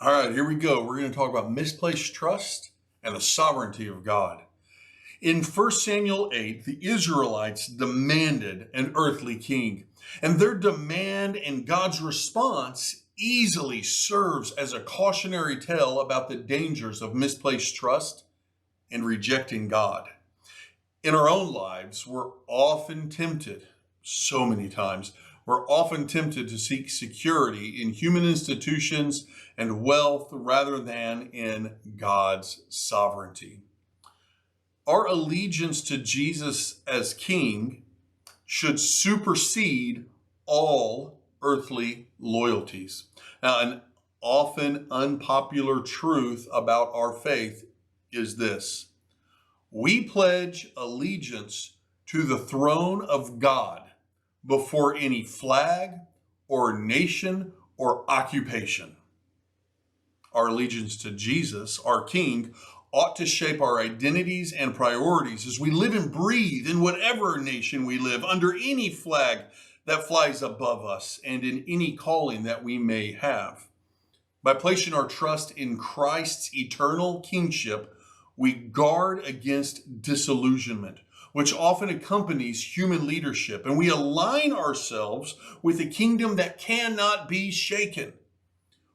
All right, here we go. We're going to talk about misplaced trust and the sovereignty of God. In 1 Samuel 8, the Israelites demanded an earthly king, and their demand and God's response easily serves as a cautionary tale about the dangers of misplaced trust and rejecting God. In our own lives, we're often tempted, so many times, we're often tempted to seek security in human institutions and wealth rather than in God's sovereignty. Our allegiance to Jesus as King should supersede all earthly loyalties. Now, an often unpopular truth about our faith is this: we pledge allegiance to the throne of God before any flag or nation or occupation. Our allegiance to Jesus, our King, ought to shape our identities and priorities as we live and breathe in whatever nation we live, under any flag that flies above us, and in any calling that we may have. By placing our trust in Christ's eternal kingship, we guard against disillusionment, which often accompanies human leadership, and we align ourselves with a kingdom that cannot be shaken.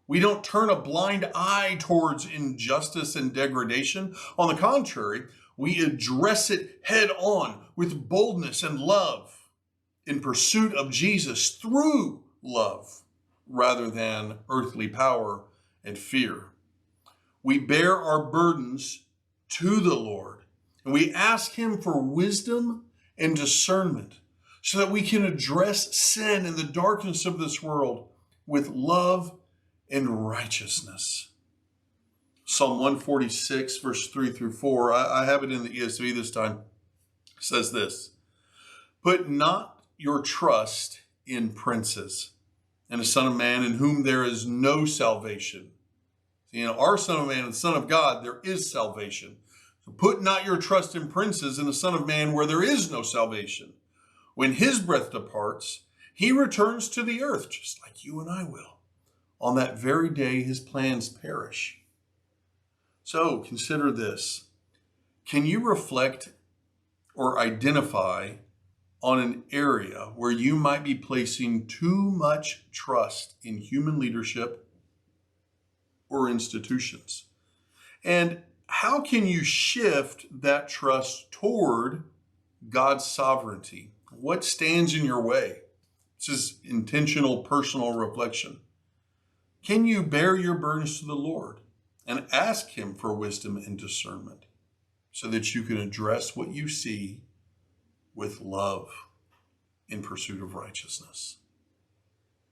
We don't turn a blind eye towards injustice and degradation. On the contrary, we address it head on with boldness and love in pursuit of Jesus through love rather than earthly power and fear. We bear our burdens to the Lord, and we ask Him for wisdom and discernment so that we can address sin and the darkness of this world with love and righteousness. Psalm 146, verse 3 through 4, I have it in the ESV this time, says this: "Put not your trust in princes and a son of man in whom there is no salvation." Our Son of Man and Son of God, there is salvation. So put not your trust in princes and the Son of Man where there is no salvation. When his breath departs, he returns to the earth, just like you and I will. On that very day, his plans perish. So consider this. Can you reflect or identify on an area where you might be placing too much trust in human leadership or institutions? And how can you shift that trust toward God's sovereignty? What stands in your way? This is intentional personal reflection. Can you bear your burdens to the Lord and ask Him for wisdom and discernment so that you can address what you see with love in pursuit of righteousness?